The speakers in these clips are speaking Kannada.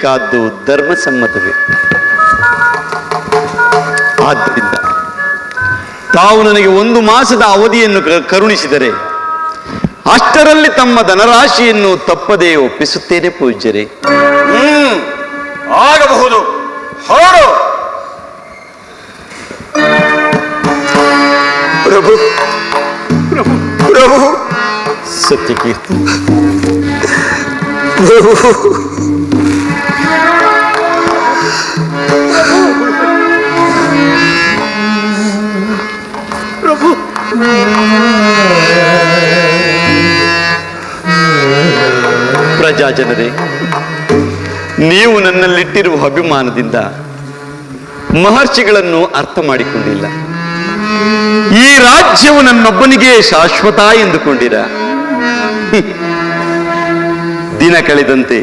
ಮಾಡಬೇಕಾದ್ದು ಧರ್ಮಸಮ್ಮತವೇ. ಆದ್ದರಿಂದ ತಾವು ನನಗೆ 1 ಮಾಸದ ಅವಧಿಯನ್ನು ಕರುಣಿಸಿದರೆ ಅಷ್ಟರಲ್ಲಿ ತಮ್ಮ ಧನರಾಶಿಯನ್ನು ತಪ್ಪದೇ ಒಪ್ಪಿಸುತ್ತೇನೆ ಪೂಜ್ಯರೇ. ಆಗಬಹುದು, ಹೊರಡು. ಪ್ರಭು ಪ್ರಭು ಪ್ರಭು ಸತ್ಯಕೀರ್ತಿ ಪ್ರಭು ಪ್ರಭು ಪ್ರಜಾಜನರೇ, ನೀವು ನನ್ನಲ್ಲಿಟ್ಟಿರುವ ಅಭಿಮಾನದಿಂದ ಮಹರ್ಷಿಗಳನ್ನು ಅರ್ಥ ಮಾಡಿಕೊಂಡಿಲ್ಲ. ಈ ರಾಜ್ಯವು ನನ್ನೊಬ್ಬನಿಗೆ ಶಾಶ್ವತ ಎಂದುಕೊಂಡಿರ. ದಿನ ಕಳೆದಂತೆ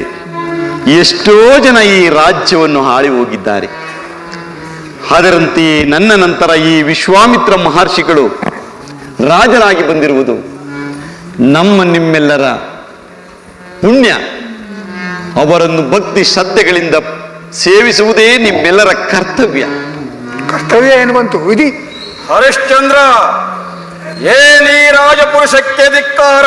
ಎಷ್ಟೋ ಜನ ಈ ರಾಜ್ಯವನ್ನು ಆಳಿ ಹೋಗಿದ್ದಾರೆ. ಅದರಂತೆಯೇ ನನ್ನ ನಂತರ ಈ ವಿಶ್ವಾಮಿತ್ರ ಮಹರ್ಷಿಗಳು ರಾಜರಾಗಿ ಬಂದಿರುವುದು ನಿಮ್ಮೆಲ್ಲರ ಪುಣ್ಯ. ಅವರನ್ನು ಭಕ್ತಿ ಶ್ರದ್ಧೆಗಳಿಂದ ಸೇವಿಸುವುದೇ ನಿಮ್ಮೆಲ್ಲರ ಕರ್ತವ್ಯ. ಕರ್ತವ್ಯ ಏನು ಬಂತು ವಿಧಿ? ಹರಿಶ್ಚಂದ್ರ, ಏನೀ ರಾಜಪುರುಷಕ್ಕೆ ಧಿಕ್ಕಾರ?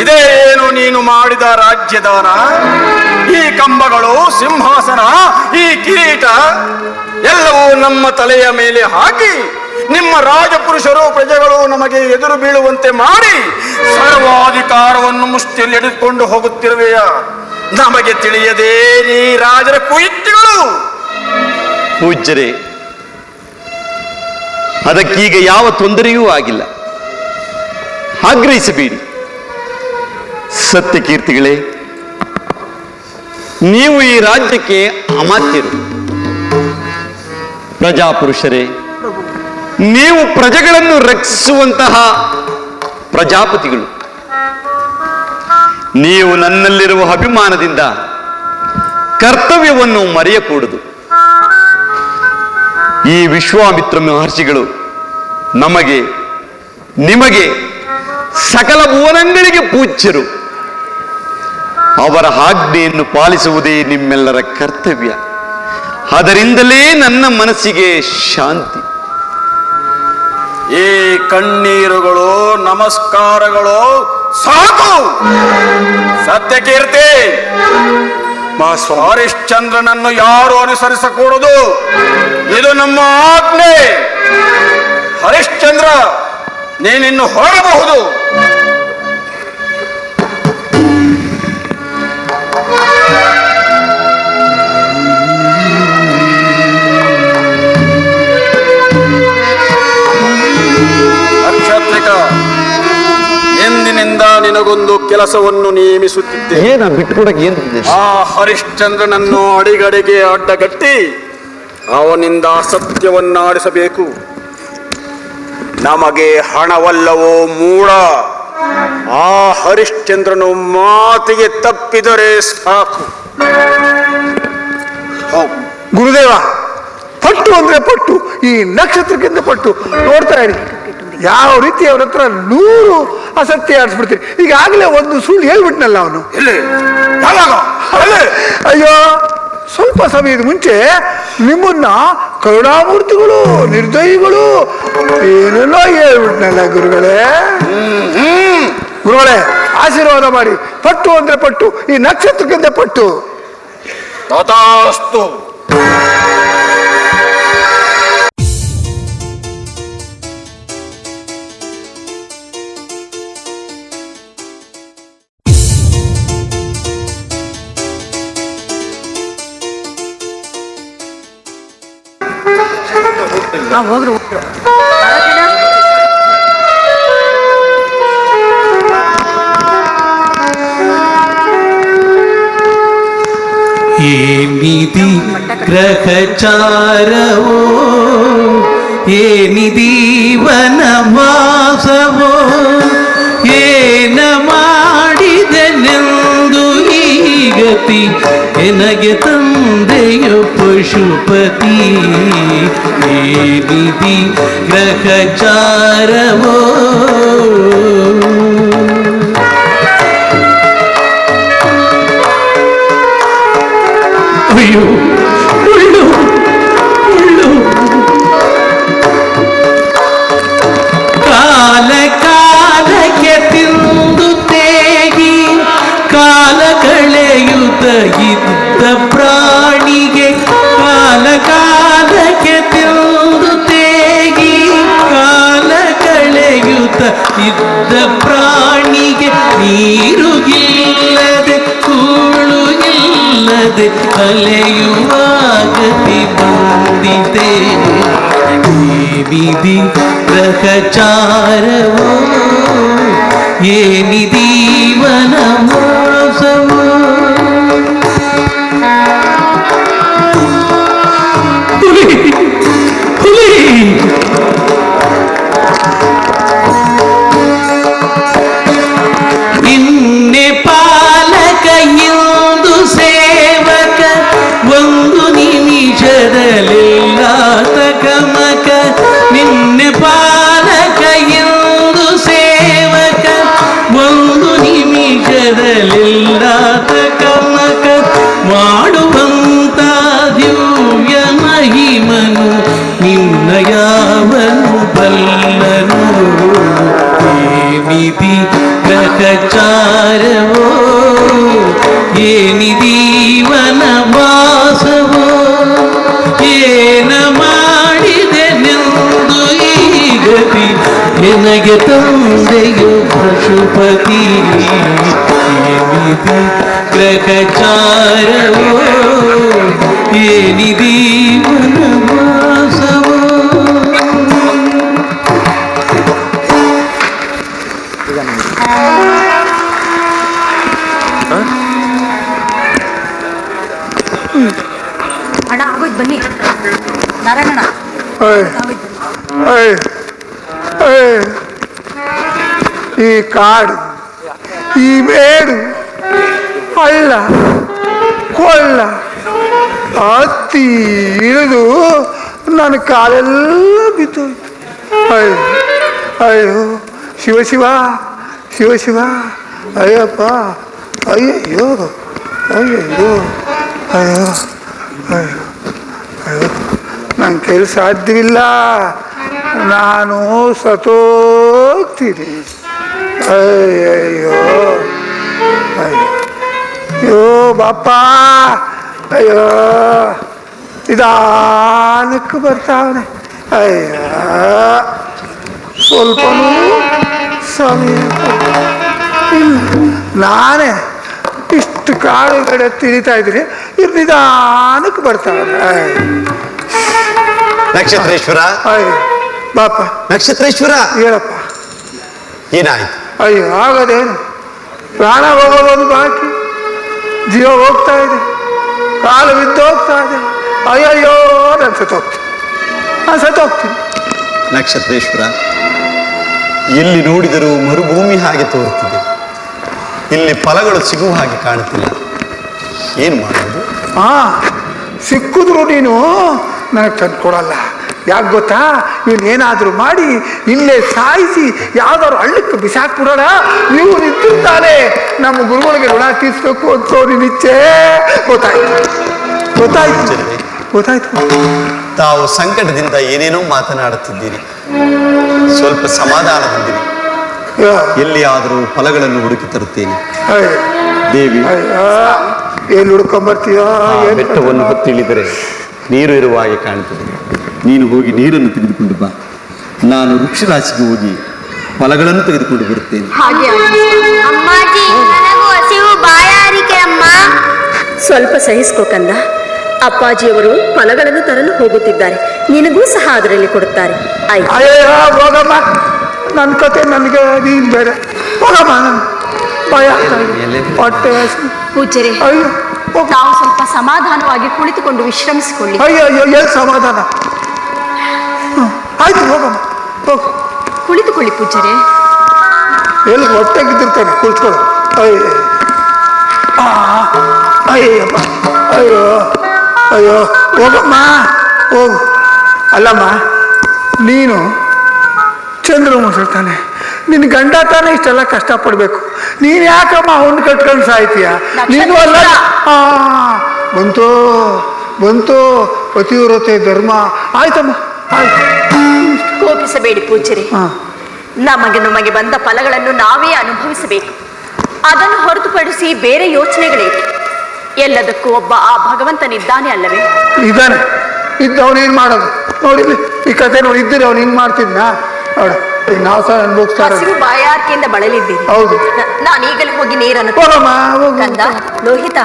ಇದೇ ಏನು ನೀನು ಮಾಡಿದ ರಾಜ್ಯದಾನ? ಈ ಕಂಬಗಳು, ಸಿಂಹಾಸನ, ಈ ಕಿರೀಟ ಎಲ್ಲವೂ ನಮ್ಮ ತಲೆಯ ಮೇಲೆ ಹಾಕಿ ನಿಮ್ಮ ರಾಜಪುರುಷರು ಪ್ರಜೆಗಳು ನಮಗೆ ಎದುರು ಬೀಳುವಂತೆ ಮಾಡಿ ಸರ್ವಾಧಿಕಾರವನ್ನು ಮುಷ್ಟಿಯಲ್ಲಿ ಹಿಡಿದುಕೊಂಡು ಹೋಗುತ್ತಿರುವೆಯ? ನಮಗೆ ತಿಳಿಯದೇ ನೀ ರಾಜರ ಕುಯುಕ್ತಿಗಳು. ಪೂಜ್ಯರೇ, ಅದಕ್ಕೀಗ ಯಾವ ತೊಂದರೆಯೂ ಆಗಿಲ್ಲ, ಆಗ್ರಹಿಸಬೇಡಿ. ಸತ್ಯಕೀರ್ತಿಗಳೇ, ನೀವು ಈ ರಾಜ್ಯಕ್ಕೆ ಅಮಾತ್ಯರು. ಪ್ರಜಾಪುರುಷರೇ, ನೀವು ಪ್ರಜೆಗಳನ್ನು ರಕ್ಷಿಸುವಂತಹ ಪ್ರಜಾಪತಿಗಳು. ನೀವು ನನ್ನಲ್ಲಿರುವ ಅಭಿಮಾನದಿಂದ ಕರ್ತವ್ಯವನ್ನು ಮರೆಯಕೂಡದು. ಈ ವಿಶ್ವಾಮಿತ್ರ ಮಹರ್ಷಿಗಳು ನಮಗೆ, ನಿಮಗೆ, ಸಕಲ ಭುವನಗಳಿಗೆ ಪೂಜ್ಯರು. ಅವರ ಆಜ್ಞೆಯನ್ನು ಪಾಲಿಸುವುದೇ ನಿಮ್ಮೆಲ್ಲರ ಕರ್ತವ್ಯ. ಅದರಿಂದಲೇ ನನ್ನ ಮನಸ್ಸಿಗೆ ಶಾಂತಿ. ಈ ಕಣ್ಣೀರುಗಳು, ನಮಸ್ಕಾರಗಳು ಸಾಕು. ಸತ್ಯಕೀರ್ತಿ, ಹರಿಶ್ಚಂದ್ರನನ್ನು ಯಾರು ಅನುಸರಿಸಕೂಡದು, ಇದು ನಮ್ಮ ಆಜ್ಞೆ. ಹರಿಶ್ಚಂದ್ರ, ನೀನಿನ್ನು ಹೊರಡಬಹುದು. ನಕ್ಷತ್ರಿಕ, ಎಂದಿನಿಂದ ನಿನಗೊಂದು ಕೆಲಸವನ್ನು ನೇಮಿಸುತ್ತಿದ್ದೆ. ಆ ಹರಿಶ್ಚಂದ್ರನನ್ನು ಅಡಿಗಡೆಗೆ ಅಡ್ಡಗಟ್ಟಿ ಅವನಿಂದ ಸತ್ಯವನ್ನಾಡಿಸಬೇಕು. ನಮಗೆ ಹಣವಲ್ಲವೋ ಮೂಢ. ಆ ಹರಿಶ್ಚಂದ್ರನು ಮಾತಿಗೆ ತಪ್ಪಿದರೆ ಸಾಕು. ಗುರುದೇವ, ಪಟ್ಟು ಅಂದ್ರೆ ಪಟ್ಟು, ಈ ನಕ್ಷತ್ರಕ್ಕಿಂತ ಪಟ್ಟು. ನೋಡ್ತಾ ಇರಿ, ಯಾವ ರೀತಿ ಅವ್ರ ಹತ್ರ 100 ಅಸತ್ಯ ಆಡಿಸ್ಬಿಡ್ತೀರಿ. ಈಗಾಗಲೇ ಒಂದು ಸುಳ್ಳು ಹೇಳ್ಬಿಟ್ನಲ್ಲ ಅವನು. ಅಯ್ಯೋ, ಸ್ವಲ್ಪ ಸಮಯದ ಮುಂಚೆ ನಿಮ್ಮನ್ನ ಕರುಣಾಮೂರ್ತಿಗಳು, ನಿರ್ದಯಿಗಳು ಏನೆಲ್ಲ ಹೇಳ್ಬಿಟ್ನಲ್ಲ ಗುರುಗಳೇ. ಗುರುಗಳೇ, ಆಶೀರ್ವಾದ ಮಾಡಿ. ಪಟ್ಟು ಅಂದ್ರೆ ಪಟ್ಟು, ಈ ನಕ್ಷತ್ರಕ್ಕಿಂತ ಪಟ್ಟು. ತಥಾಸ್ತು. ಹೋಗ್ರು ಏನಿದಿ ಗ್ರಹಚಾರವೋ, ಏನಿದಿ ವನವಾಸವೋ, ಏನ ಮಾಡಿದನೆಂದು ಈ ಗತಿ ಎನಗೆ ತಂದೆಯೋ ಪಶುಪತಿ. ಏನಿದಿ ಗ್ರಹಚಾರವೋ, ಅಯ್ಯೋ ಮುಳ್ಳು ಮುಳ್ಳು. ಕಾಲ ಕಾಲಕ್ಕೆ ತಿಂದು ತೇಗಿ ಕಾಲ ಕಳೆಯುತ್ತ ಇದ್ದ ಪ್ರಾಣಿಗೆ, ಕಾಲ ಕಾಲಕ್ಕೆ ತಿಂದು ತೇಗಿ ಕಾಲ ಕಳೆಯುತ್ತ ಇದ್ದ ಪ್ರಾಣಿಗೆ ನೀರು ಇಲ್ಲದೆ ಕೂಳು ಇಲ್ಲದೆ ಅಲೆಯುವ ಗತಿ ಬಂದಿದೆ. ಏನಿದಿ ಗ್ರಹಚಾರವೋ ಏನಿದೀವನ ಮೋಸವೋ. ಹುಲಿ ಹುಲಿ ನಿನ್ನೆ ಪಾಲಕ ಎಂದು ಸೇವಕ ಒಂದು ನಿಮಿಷದಲ್ಲಿಲ್ಲ ತಕಮಕ. ನಿನ್ನೆ ಪಾಲಕ ಎಂದು ಸೇವಕ ಒಂದು ನಿಮಿಷದಲ್ಲಿಲ್ಲ ತಕಮಕ. ಮಾಡುವಂತ ದಿವ್ಯ ಮಹಿಮನು ನಿನ್ನ ಯಾವನು ಬಲ್ಲನು. ಏನಿದಿ ಗ್ರಹಚಾರವೋ ಏನಿದೀವನ ವಾಸವೋ. ಏನ ಮಾಡಿದೆ ನೆಂದು ಈ ಗತಿ ನಿನಗೆ ತಂದೆಯು ಪಶುಪತಿ. ಏನಿದಿ ಗ್ರಹಚಾರವೋ ಏನಿದೀವನ ವಾಸವೋ. ಅಣ್ಣ ಆಗೋಯ್ತು ಬನ್ನಿ ನಾರಾಯಣ. ಏಯ್, ಏಯ್, ಏಯ್. ಈ ಕಾಡು, ಈ ಮೇಡು, ಹಳ್ಳ ಕೊಳ್ಳ ಹತ್ತಿ ಇಳಿದು ನನ್ನ ಕಾಲೆಲ್ಲ ಬಿತ್ತೋಯ್ತು. ಅಯ್ಯೋ ಅಯ್ಯೋ ಶಿವ ಶಿವ ಶಿವ ಶಿವ ಅಯ್ಯಪ್ಪ ಅಯ್ಯಯ್ಯೋ ಅಯ್ಯಯ್ಯೋ ಅಯ್ಯೋ ಅಯ್ಯೋ ಅಯ್ಯೋ ನನ್ನ ಕೈಲಿ ಸಾಧ್ಯವಿಲ್ಲ, ನಾನು ಸತ್ತೋಗ್ತೀನಿ. ಅಯ್ಯಯ್ಯೋ ಅಯ್ಯೋ ಅಯ್ಯೋ ಬಾಪ ಅಯ್ಯೋ ನಿಧಾನಕ್ಕೆ ಬರ್ತಾವನೆ. ಅಯ್ಯ ಸ್ವಲ್ಪನೂ ಸಮಯ ಇಲ್ಲ, ನಾನೇ ಇಷ್ಟು ಕಾಡುಗಡೆ ತಿರಿತಾ ಇದ್ದೀನಿ, ಇದು ನಿಧಾನಕ್ಕೆ ಬರ್ತಾವನೆ. ನಕ್ಷತ್ರೇಶ್ವರ, ಅಯ್ಯ ಬಾಪ ನಕ್ಷತ್ರೇಶ್ವರ, ಹೇಳಪ್ಪ. ಏನಾಯ್ತು? ಅಯ್ಯೋ ಆಗದೇನು, ಪ್ರಾಣ ಹೋಗೋದೊಂದು ಬಾಕಿ, ಜೀವ ಹೋಗ್ತಾ ಇದೆ, ಕಾಲು ಬಿದ್ದು ಹೋಗ್ತಾ ಇದೆ. ಅಯ್ಯಯ್ಯೋ ನಾನು ಸತ್ತೋಗ್ತೀನಿ, ನಾನು ಸತ್ತೋಗ್ತೀನಿ. ನಕ್ಷತ್ರೇಶ್ವರ, ಎಲ್ಲಿ ನೋಡಿದರೂ ಮರುಭೂಮಿ ಹಾಗೆ ತೋರುತ್ತಿದೆ, ಇಲ್ಲಿ ಫಲಗಳು ಸಿಗುವ ಹಾಗೆ ಕಾಣುತ್ತಿಲ್ಲ, ಏನು ಮಾಡೋದು? ಸಿಕ್ಕಿದ್ರು ನೀನು ನನಗೆ ತಂದು ಕೊಡಲ್ಲ. ಯಾಕೆ ಗೊತ್ತಾ, ಇವನ್ನೇನಾದರೂ ಮಾಡಿ ಇಲ್ಲೇ ಸಾಯಿಸಿ ಯಾವ್ದಾದ್ರು ಹಳ್ಳಕ್ಕೆ ಬಿಸಾಕ್ಬಿಡೋಣ. ನೀವು ನಿಂತಿರ್ತಾನೆ ನಮ್ಮ ಗುರುಗಳಿಗೆ ಋಣ ತೀರ್ಸ್ಬೇಕು ಅಂತ ನಿನ್ನ ಇಚ್ಛೆ. ಗೊತ್ತಾಯ್ತು ಗೊತ್ತಾಯ್ತು ಗೊತ್ತಾಯ್ತು. ತಾವು ಸಂಕಟದಿಂದ ಏನೇನೋ ಮಾತನಾಡುತ್ತಿದ್ದೀರಿ, ಸ್ವಲ್ಪ ಸಮಾಧಾನ ಹೊಂದಿರಿ. ಎಲ್ಲಿಯಾದರೂ ಫಲಗಳನ್ನು ಹುಡುಕಿ ತರುತ್ತೇನೆ. ದೇವಿ, ಏನು ಹುಡ್ಕೊಂಬರ್ತೀಯೋ? ಬೆಟ್ಟವನ್ನು ಹೊತ್ತಿಳಿದರೆ ನೀರು ಇರುವ ಹಾಗೆ ಕಾಣುತ್ತದೆ. ನೀನು ಹೋಗಿ ನೀರನ್ನು ತೆಗೆದುಕೊಂಡು ಬಾ, ನಾನು ವೃಕ್ಷರಾಶಿಗೆ ಹೋಗಿ ಫಲಗಳನ್ನು ತೆಗೆದುಕೊಂಡು ಬರುತ್ತೇನೆ. ಹಾಗೆ ಅಮ್ಮಾಜಿ, ನನಗೂ ಹಸಿವು ಬಾಯಾರಿಕೆ ಅಮ್ಮ. ಸ್ವಲ್ಪ ಸಹಿಸ್ಕೋಕಂದ. ಅಪ್ಪಾಜಿಯವರು ಫಲಗಳನ್ನು ತರಲು ಹೋಗುತ್ತಿದ್ದಾರೆ, ನಿನಗೂ ಸಹ ಅದರಲ್ಲಿ ಕೊಡುತ್ತಾರೆ. ಆಯ್ತು. ಅಯ್ಯೋ ಹೋಗಮ್ಮ, ನನ್ನ ಕತೆ ನನಗೆ ನೀನು ಬೇರೆ. ಹೋಗಮ್ಮ, ಭಯ ಹೊಟ್ಟೆ ಹಸಿ. ಪೂಜ್ಯರೇ, ಅಯ್ಯೋ ಹೋಗು. ತಾವು ಸ್ವಲ್ಪ ಸಮಾಧಾನವಾಗಿ ಕುಳಿತುಕೊಂಡು ವಿಶ್ರಮಿಸಿಕೊಳ್ಳಿ. ಅಯ್ಯೋ ಅಯ್ಯೋ ಎಲ್ಲಿ ಸಮಾಧಾನ? ಆಯ್ತು ಹೋಗಮ್ಮ, ಹೋಗು. ಕುಳಿತುಕೊಳ್ಳಿ ಪೂಜ್ಯರೇ. ಎಲ್ಲಿ ಹೊಟ್ಟೆಗಿದ್ದಿರ್ತಾನೆ, ಕುಳಿತುಕೊಳ್ಳು. ಅಯ್ಯೋ ಅಯ್ಯಪ್ಪ, ಅಯ್ಯೋ ಅಯ್ಯೋ ಹೋಗಮ್ಮ ಹೋಗು. ಅಲ್ಲಮ್ಮ, ನೀನು ಚಂದ್ರ ಮುಸಿರ್ತಾನೆ, ನಿನ್ನ ಗಂಡ ತಾನೇ ಇಷ್ಟೆಲ್ಲ ಕಷ್ಟಪಡ್ಬೇಕು, ನೀನು ಯಾಕಮ್ಮ ಅವನು ಕಟ್ಕೊಂಡು ಸಾಯ್ತೀಯ? ನೀನು ಅಲ್ಲ ಬಂತು ಬಂತು ಪತಿವ್ರತೆ ಧರ್ಮ. ಆಯ್ತಮ್ಮ ಆಯ್ತು. ಕೋಪಿಸಬೇಡಿ ಪೂಜ್ಯರೇ. ಹಾ ನಮಗೆ ಬಂದ ಫಲಗಳನ್ನು ನಾವೇ ಅನುಭವಿಸಬೇಕು. ಅದನ್ನು ಹೊರತುಪಡಿಸಿ ಬೇರೆ ಯೋಚನೆಗಳೇಕೆ? ಎಲ್ಲದಕ್ಕೂ ಒಬ್ಬ ಆ ಭಗವಂತನಿದ್ದಾನೆ ಅಲ್ಲವೇ? ಇದ್ದಾನೆ. ಅವನೇನ್ ಮಾಡೋದು ನೋಡಿರ್ಲಿ ಈ ಕತೆ ನೋಡಿ. ಇದ್ದರೆ ಅವ್ನು ಹಿಂಗ್ ಮಾಡ್ತಿದ್ನ ನೋಡ. ಈಗ ನಾವು ಸಹ ಅನ್ಭವಿಸ್ತಾರೆ. ಹಸಿವು ಬಾಯಾರಿಕೆಯಿಂದ ಬಳಲಿದ್ದೀನಿ. ಹೌದು. ನಾನೀಗಲೂ ಹೋಗಿ ನೀರನ್ನು ಕಂದ. ಲೋಹಿತ,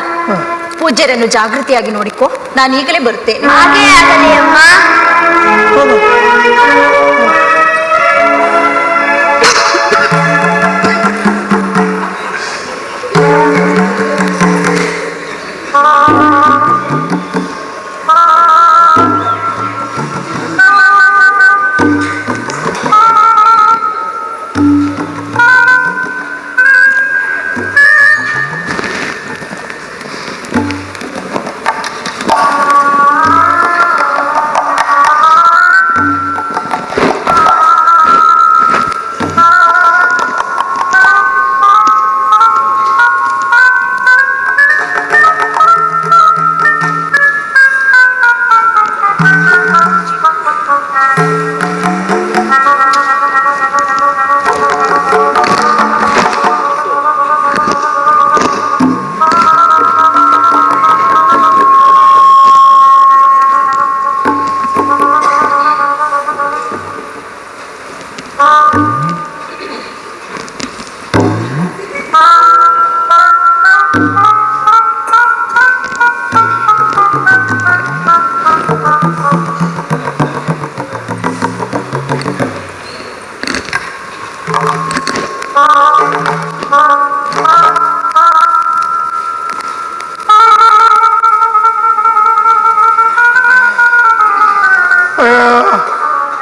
ಪೂಜ್ಯರನ್ನು ಜಾಗೃತಿಯಾಗಿ ನೋಡಿಕೋ. ನಾನೀಗಲೇ ಬರುತ್ತೇನೆ. ಹಾಗೇ ಆಗಲಿ ಅಮ್ಮ.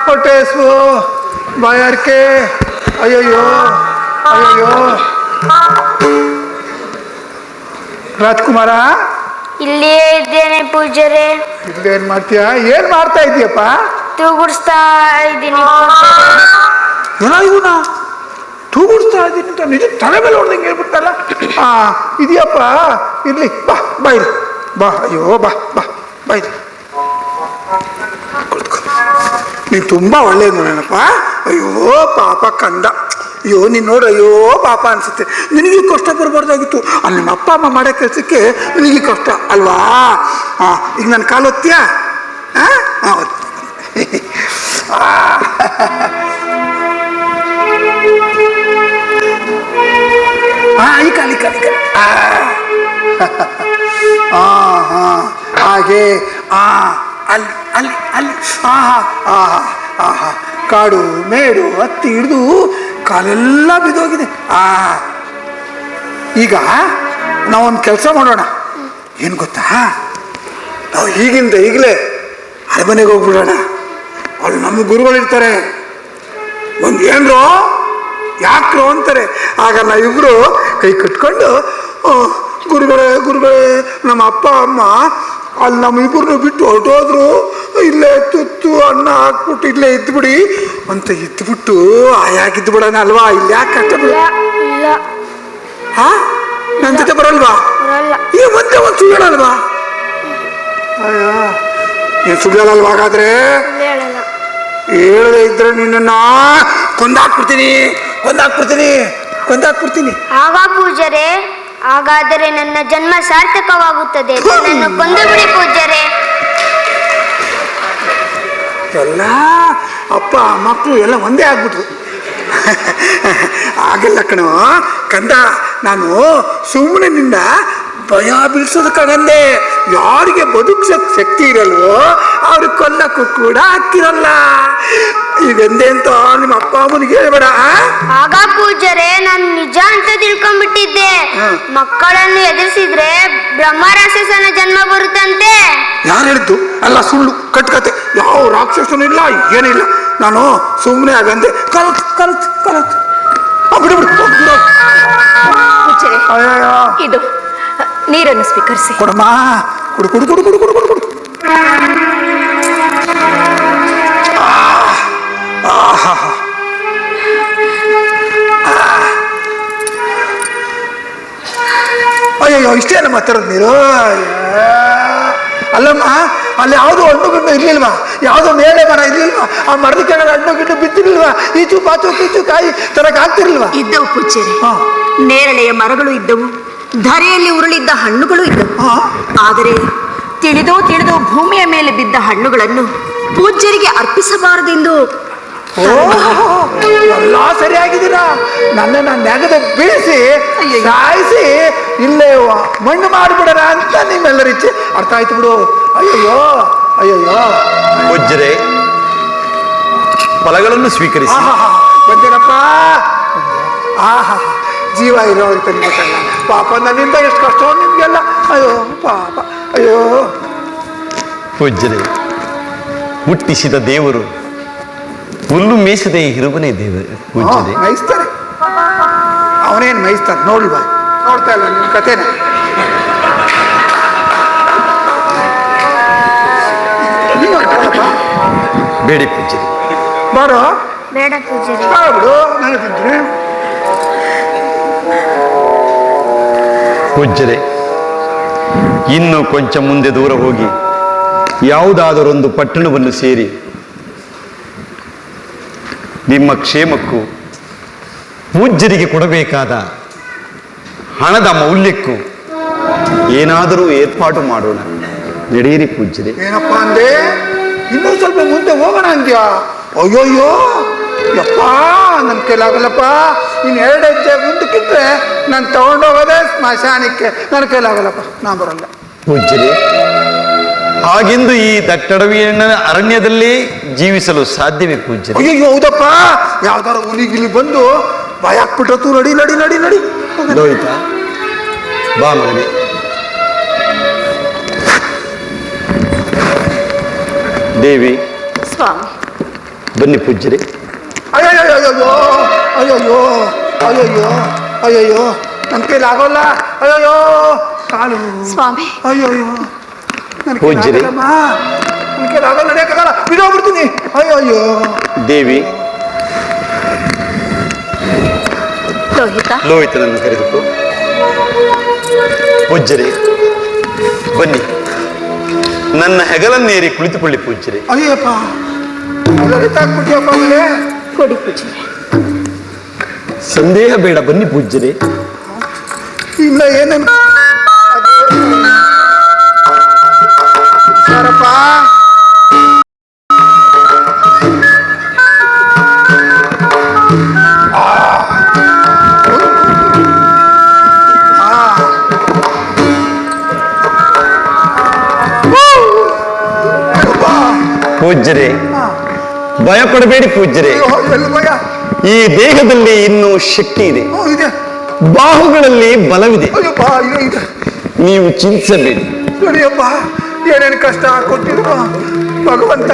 ಹೊಟ್ಟೆ ಹಸಿವು ಬಾಯಾರಿಕೆ. ಅಯ್ಯಯ್ಯೋ ಅಯ್ಯಯ್ಯೋ. ರಾಜ್ಕುಮಾರ, ಇಲ್ಲೇ ಇದ್ದೇನೆ ಪೂಜ್ಯರೇ. ಇಲ್ಲೇನ್ ಮಾಡ್ತೀಯಾ? ಏನ್ ಮಾಡ್ತಾ ಇದೀಯಪ್ಪ? ತೂಗುಡಿಸ್ತಾ ಇದ್ದೀನಿ. ಇವನ ತೂಗುಡಿಸ್ತಾ ಇದ್ದೀನಿ ಅಂತ ನಿಜ ತಲೆ ಮೇಲೆ ಹೊಡೆದಂಗೆ ಹೇಳ್ಬಿಟ್ಟಲ್ಲ. ಇದೆಯಪ್ಪ, ಇರ್ಲಿ ಬಾ ಬಾ ಇಲ್ಲಿ ಬಾ. ಅಯ್ಯೋ ಬಾ ಬಾ ಬಾ ಇಲ್ಲಿ ಕುಳಿತುಕೊ. ನೀನು ತುಂಬಾ ಒಳ್ಳೇದು ನೋಡೇನಪ್ಪ. ಅಯ್ಯೋ ಪಾಪ ಕಂದ. ಅಯ್ಯೋ ನೀನು ನೋಡು, ಅಯ್ಯೋ ಪಾಪ ಅನ್ಸುತ್ತೆ. ನಿನಗೆ ಕಷ್ಟ ಬರಬಾರ್ದಾಗಿತ್ತು. ಅಲ್ಲಿ ನಿಮ್ಮ ಅಪ್ಪ ಅಮ್ಮ ಮಾಡೋ ಕೆಲಸಕ್ಕೆ ನಿನಗೆ ಕಷ್ಟ ಅಲ್ವಾ? ಈಗ ನನ್ನ ಕಾಲು ಒತ್ತೀಯಾ? ಈ ಕಾಲಿ ಕಾಲಿ ಕಾಲಿ. ಹಾಗೆ ಅಲ್ಲಿ ಅಲ್ಲಿ ಅಲ್ಲಿ. ಕಾಡು ಮೇಡು ಹತ್ತಿ ಹಿಡಿದು ಕಾಲೆಲ್ಲ ಬಿದ್ದೋಗಿದೆ. ಈಗ ನಾವೊಂದು ಕೆಲಸ ಮಾಡೋಣ. ಏನು ಗೊತ್ತಾ, ನಾವು ಈಗಿಂದ ಈಗಲೇ ಅರಮನೆಗೆ ಹೋಗ್ಬಿಡೋಣ. ಅವ್ರು ನಮ್ಮ ಗುರುಗಳಿರ್ತಾರೆ. ಒಂದು ಏನ್ರೋ ಯಾಕ್ರೋ ಅಂತಾರೆ. ಆಗ ನಾವಿಬ್ರು ಕೈ ಕಟ್ಕೊಂಡು, ಗುರುಗಳೇ ಗುರುಗಳೇ, ನಮ್ಮ ಅಪ್ಪ ಅಮ್ಮ ಅಲ್ಲಿ ನಮ್ಮಿಬ್ಬರನ್ನು ಬಿಟ್ಟು ಹೊರಟೋದ್ರು, ಇಲ್ಲೇ ತುತ್ತು ಅನ್ನ ಹಾಕ್ಬಿಟ್ಟು ಇಲ್ಲೇ ಇದ್ಬಿಡಿ ಅಂತ ಇದ್ಬಿಟ್ಟು ಆಯಾಗಿದ್ದು ಬಿಡೋಣ ಅಲ್ವಾ? ಇಲ್ಲಿ ಯಾಕೆ ಕಷ್ಟ ಬಿಡ? ನನ್ನ ಜೊತೆ ಬರಲ್ವಾ? ಈ ಮತ್ತೆ ಒಂದು ಸುಳ್ಳಲ್ವಾ? ಅಯ್ಯ, ನೀನು ಸುಳ್ಳಲ್ವಾ? ಹಾಗಾದ್ರೆ ಹೇಳದೆ ಇದ್ರೆ ನಿನ್ನ ಕೊಂದಾಕ್ಬಿಡ್ತೀನಿ. ಆಗ ಪೂಜರೆ, ಹಾಗಾದರೆ ನನ್ನ ಜನ್ಮ ಸಾರ್ಥಕವಾಗುತ್ತದೆ. ನನ್ನನ್ನು ಕೊಂದು ಬಿಡಿ ಪೂಜರೆ. ಎಲ್ಲ ಅಪ್ಪ ಮಕ್ಕಳು ಎಲ್ಲ ಒಂದೇ ಆಗ್ಬಿಟ್ರು. ಆಗಲ್ಲ ಕಣೋ ಕಂದ. ನಾನು ಸುಮ್ಮನೆ ನಿನ್ನ ಭಯ ಬೀಳ್ಸೋದಕ್ಕಾಗಂದೆ. ಯಾರಿಗೆ ಬದುಕ್ಸಕ್ ಶಕ್ತಿ ಇರಲ್ವೋ ಅವ್ರಿಗೆ ಕೊಲ್ಲಕ್ಕೂ ಕೂಡ ಆಗ್ತಿರಲ್ಲ. ಈಗಂದೆ ಅಂತ ನಿಮ್ಮ ಅಪ್ಪ ಅಮ್ಮನಿಗೆ ಹೇಳ್ಬೇಡ. ಆಗ ಪೂಜರೆ, ನಾನು ನಿಜ ಅಂತ ತಿಳ್ಕೊಂಡ್ಬಿಟ್ಟಿದ್ದೆ. ಮಕ್ಕಳನ್ನು ಎದುರಿಸಿದ್ರೆ ಬ್ರಹ್ಮ ರಾಕ್ಷಸನ ಜನ್ಮ ಬರುತ್ತಂತೆ. ಯಾರು ಹೇಳಿದ್ದು? ಅಲ್ಲ, ಸುಳ್ಳು ಕಟ್ಕತೆ. ಯಾವ ರಾಕ್ಷಸನೂ ಇಲ್ಲ, ಏನಿಲ್ಲ. ನಾನು ಸುಮ್ಮನೆ ಆಗಂದೆ. ಕಲತ್ ಬಿಡು. ಇದು ನೀರನ್ನು ಸ್ವೀಕರಿಸಿ. ಕೊಡಮ್ಮ, ಕುಡು. ಅಯ್ಯೋ, ಇಷ್ಟೇ ನಮ್ಮ ಹತ್ತಿರದ ನೀರು. ಅಲ್ಲಮ್ಮ, ಅಲ್ಲಿ ಯಾವುದು ಹಣ್ಣು ಗಿಣ್ಣು ಇರ್ಲಿಲ್ವಾ? ಯಾವುದೋ ನೇರಳೆ ಮರ ಇರ್ಲಿಲ್ವಾ? ಆ ಮರದ ಕೆಳಗೆ ಹಣ್ಣು ಗಿಣ್ಣು ಬಿದ್ದಿರ್ಲಿಲ್ವಾ? ಈಚು ಪಾಚು ಕೀಚು ಕಾಯಿ ತರಕ್ ಆಗ್ತಿರ್ಲಿಲ್ವಾ? ಇದ್ದವು ಪೂಜ್ಯರೇ, ಹಾ. ನೇರಳೆಯ ಮರಗಳು ಇದ್ದವು, ಧರೆಯಲ್ಲಿ ಉರುಳಿದ್ದ ಹಣ್ಣುಗಳು ಇದ್ದವು. ಹಾ. ಆದರೆ ತಿಳಿದೋ ಭೂಮಿಯ ಮೇಲೆ ಬಿದ್ದ ಹಣ್ಣುಗಳನ್ನು ಪೂಜ್ಯರಿಗೆ ಅರ್ಪಿಸಬಾರದೆಂದು. ಎಲ್ಲ ಸರಿಯಾಗಿದ್ದೀರಾ. ನನ್ನನ್ನ ನೆಗದ ಬೀಳಿಸಿ ಸಾಯಿಸಿ ಇಲ್ಲೇ ಮಣ್ಣು ಮಾಡಿಬಿಡೋಣ ಅಂತ ನಿಮ್ಮೆಲ್ಲರ ಇಚ್ಛೆ. ಅರ್ಥ ಆಯ್ತು ಬಿಡು. ಅಯ್ಯಯ್ಯೋ ಅಯ್ಯಯ್ಯೋ. ಪೂಜ್ಯರೇ, ಫಲಗಳನ್ನು ಸ್ವೀಕರಿಸಿ. ಬಂದೇನಪ್ಪ. ಆಹಾ, ಜೀವ ಇರೋ ಅಂತ ನಿಮ್ಗಲ್ಲ. ಪಾಪ ನನ್ನಿಂದ ಎಷ್ಟು ಕಷ್ಟ ನಿಮ್ಗೆಲ್ಲ. ಅಯ್ಯೋ ಪಾಪ. ಅಯ್ಯೋ. ಪೂಜ್ಯರೇ, ಹುಟ್ಟಿಸಿದ ದೇವರು ಹುಲ್ಲು ಮೇಯಿಸದೆ ಇರುವನೇ ದೇವರು. ಪೂಜ್ಯರೇ, ಮೇಯಿಸ್ತಾರೆ. ಅವನೇನು ಮೇಯಿಸ್ತಾನೆ ನೋಡ್ಲ್ವಾ? ನೋಡ್ತಾ ಇಲ್ಲ ನಿಮ್ಮ ಕಥೆನ. ಬೇಡಿ ಪೂಜ್ಯರೇ. ಬಾರೋ. ಬೇಡ ಪೂಜಾರಿ. ಬಿಡು, ನಾನು ತಿಂತೀನಿ. ಪೂಜ್ಯರೇ, ಇನ್ನು ಕೊಂಚ ಮುಂದೆ ದೂರ ಹೋಗಿ ಯಾವುದಾದರೊಂದು ಪಟ್ಟಣವನ್ನು ಸೇರಿ ನಿಮ್ಮ ಕ್ಷೇಮಕ್ಕೂ ಪೂಜ್ಯರಿಗೆ ಕೊಡಬೇಕಾದ ಹಣದ ಮೌಲ್ಯಕ್ಕೂ ಏನಾದರೂ ಏರ್ಪಾಡು ಮಾಡೋಣ. ನಡೆಯಿರಿ ಪೂಜ್ಯರೇ. ಏನಪ್ಪ ಅಂದೆ? ಇನ್ನೂ ಸ್ವಲ್ಪ ಮುಂದೆ ಹೋಗೋಣ ಅಂದ್ಯಾ? ಅಯ್ಯೋಯ್ಯೋ ಯಪ್ಪ, ನನ್ನ ಕೈಲಾಗಲ್ಲಪ್ಪ. ಇನ್ನು 2 ಹೆಜ್ಜೆ ಮುಂದಕ್ಕಿದ್ರೆ ನಾನು ತಗೊಂಡೋಗೋದೇ ಸ್ಮಶಾನಕ್ಕೆ. ನನ್ನ ಕೈಲಾಗಲ್ಲಪ್ಪ, ನಾನು ಬರಲ್ಲ. ಪೂಜ್ಯರೇ, ಹಾಗೆಂದು ಈ ದಟ್ಟಡವಿಯ ಅರಣ್ಯದಲ್ಲೇ ಜೀವಿಸಲು ಸಾಧ್ಯವೇ ಪೂಜ್ಯರೇ? ಅಯ್ಯೋ ಹೌದಪ್ಪ. ಯಾವ್ದಾರು ಹುಲಿಗಿಲಿ ಬಂದು ಭಯ ಹಾಕ್ಬಿಟ್ಟು ನಡಿ ನಡಿ ನಡಿ ನಡಿ. ಲೋಹಿತ, ಬಾ ಮಗನೇ. ದೇವಿ, ಸ್ವಾಮಿ, ಬನ್ನಿ ಪೂಜ್ಯರೇ. ಅಯ್ಯಯ್ಯೋ ಅಯ್ಯಯ್ಯೋ ಅಯ್ಯಯ್ಯೋ ಅಯ್ಯಯ್ಯೋ, ನನ್ನ ಕೈಲಾಗೋಲ್ಲ. ಅಯ್ಯಯ್ಯೋ ಕಾಲು. ಸ್ವಾಮಿ, ಅಯ್ಯೋಯ್ಯೋ, ನನ್ನ ಪೂಜ್ಯರೇ. ನನ್ನ ಕೈಲಾಗಲ್ಲ, ನಡೆಯಕ್ಕಾಗಲ್ಲ, ಬಿಡೋಗ್ಬಿಡ್ತೀನಿ. ಅಯ್ಯಯ್ಯೋ. ದೇವಿ, ಲೋಹಿತ, ಲೋಹಿತನನ್ನು ಕರೆದುಕೋ. ಪೂಜ್ಯರೇ, ಬನ್ನಿ, ನನ್ನ ಹೆಗಲನ್ನೇರಿ ಕುಳಿತುಕೊಳ್ಳಿ ಪೂಜ್ಯರೇ. ಅಯ್ಯಪ್ಪ, ತಾಕ್ಬಿಟ್ಟಿಯಪ್ಪ ಮೇಲೆ. ಕೊಡಿ ಪೂಜ್ಯರೇ. ಸಂದೇಹ ಬೇಡ, ಬನ್ನಿ ಪೂಜ್ಯರೇ. ಇಲ್ಲ ಏನೇನು ಸರಪ್ಪ. ಪೂಜ್ಯರೇ, ಭಯ ಪಡಬೇಡಿ ಪೂಜ್ಯರೇ. ಎಲ್ಲಿ ಭಯ? ಈ ದೇಹದಲ್ಲಿ ಇನ್ನೂ ಶಕ್ತಿ ಇದೆ, ಇದೆ. ಬಾಹುಗಳಲ್ಲಿ ಬಲವಿದೆ. ಅಯ್ಯಪ್ಪ, ಇದೆ. ನೀವು ಚಿಂತಿಸಬೇಡಿ. ನೋಡಿಯಪ್ಪ, ಏನೇನು ಕಷ್ಟ ಕೊಟ್ಟಿರುವ ಭಗವಂತ.